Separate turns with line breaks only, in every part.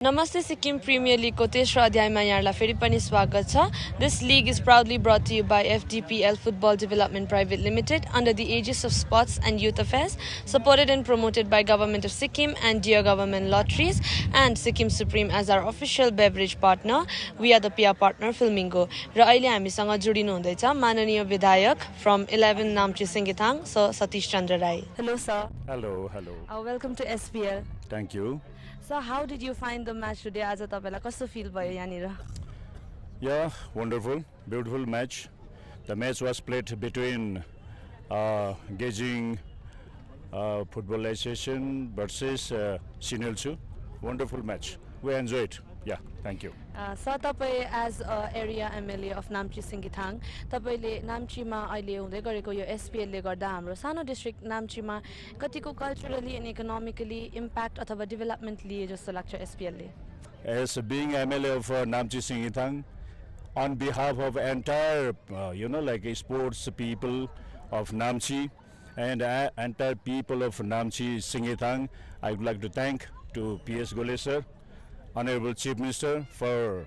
Namaste Sikkim Premier League को तेस्रो अध्यायमा यहाँलाई फेरि पनि स्वागत छ. This league is proudly brought to you by FDPL Football Development Private Limited under the aegis of Sports and Youth Affairs, supported and promoted by Government of Sikkim and Dear Government Lotteries and Sikkim Supreme as our official beverage partner. We are the PR partner Filmingo. र अहिले हामीसँग जोडिनु हुँदैछ माननीय विधायक from 11 Namchi Singithang Sir Satish Chandra Rai. Hello sir.
Hello.
Welcome to SPL.
Thank you.
So how did you find the match today? आज तपाईलाई कस्तो feel भयो यहाँनिर?
Yeah, wonderful, beautiful match. The match was played between Gejing Football Association versus Sinilchu. Wonderful match. We enjoyed it. Yeah, thank you.
Sir, तपाईँ as area MLA of Namchi Singithang, तपाईले नाम्चीमा अहिले हुँदै गरेको यो SPL ले गर्दा हाम्रो सानो डिस्ट्रिक्ट नाम्चीमा कतिको कल्चरली एन्ड इकोनोमिकली इम्प्याक्ट अथवा डेभलपमेन्ट लिए जस्तो लाग्छ SPL ले?
As being MLA of Namchi Singithang, on behalf of entire, sports people of Namchi and entire people of Namchi Singithang, I would like to thank to PS Gole sir, Honorable Chief Minister, for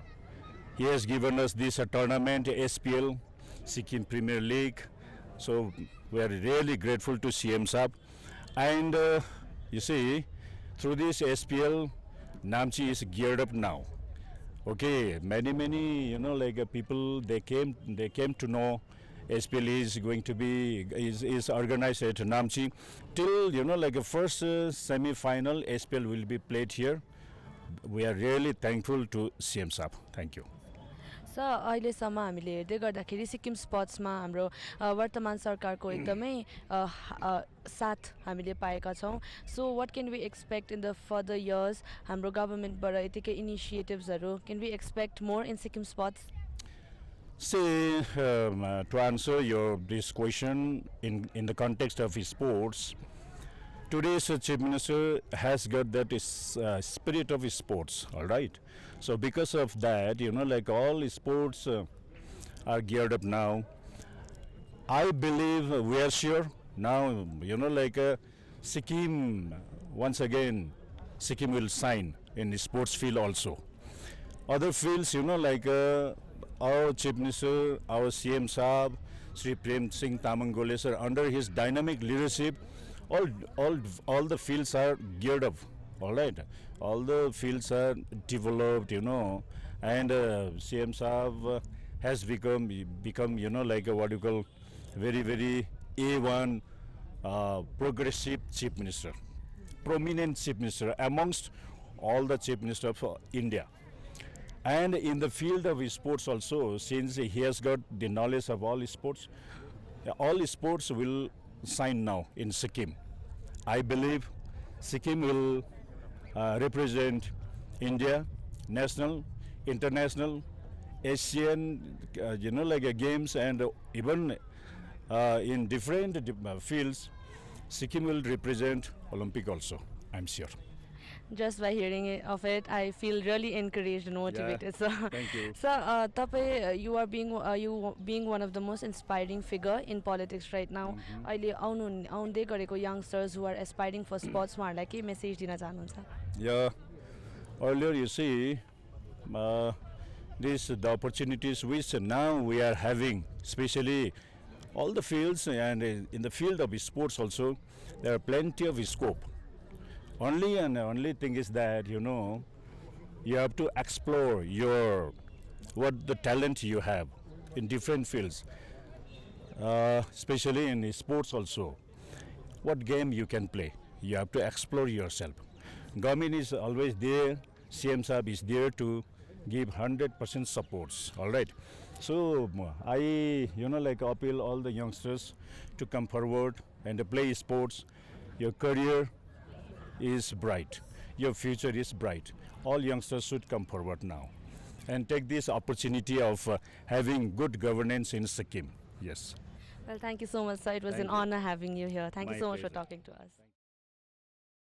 he has given us this tournament, SPL, Sikkim Premier League. So we are really grateful to CM Saab. And you see, through this SPL, Namchi is geared up now. Okay, many people they came to know SPL is going to be is organized at Namchi till first semi-final SPL will be played here. We are really thankful to CM Saab. Thank you.
Sir अहिलेसम्म हामीले हेर्दै गर्दाखेरि सिक्किम स्पोर्ट्समा हाम्रो वर्तमान सरकारको एकदमै साथ हामीले पाएका छौँ. So what can we expect in the further years? हाम्रो गभर्नमेन्टबाट यतिकै इनिसिएटिभ्सहरू can we expect more in Sikkim sports?
See, to answer this question in the context of sports, today's Chief Minister has got that spirit of sports, all right? So because of that, all sports are geared up now. I believe we are sure now, Sikkim, once again, Sikkim will shine in the sports field also. Other fields, our Chief Minister, our CM Saab, Sri Prem Singh Tamang Gole sir, under his dynamic leadership, all the fields are geared up, all right? All the fields are developed, and CM Saab has become what you call very A1 progressive Chief Minister, prominent Chief Minister amongst all the Chief Ministers of India. And in the field of sports also, since he has got the knowledge of all sports will shine now in Sikkim. I believe Sikkim will represent India, national, international, Asian, games, and even in different fields, Sikkim will represent Olympic also, I'm sure.
Just by hearing of it, I feel really encouraged and motivated.
Yeah, thank you.
So, तपाईँ you being one of the most inspiring figure in politics right now. अहिले आउँदै गरेको youngsters who are aspiring for sports उहाँहरूलाई के message दिन चाहनुहुन्छ?
Yeah, earlier you see, the opportunities which now we are having, especially all the fields and in the field of sports also, there are plenty of scope. Only thing is that you have to explore what the talent you have in different fields, especially in sports also. What game you can play, you have to explore yourself. Government is always there. CM Saab is there to give 100% supports. All right. So I appeal all the youngsters to come forward and play sports. Your career is bright. Your future is bright. All youngsters should come forward now and take this opportunity of having good governance in Sikkim. Yes.
Well, thank you so much, sir. It was an honor having you here. Thank you so much for talking to us.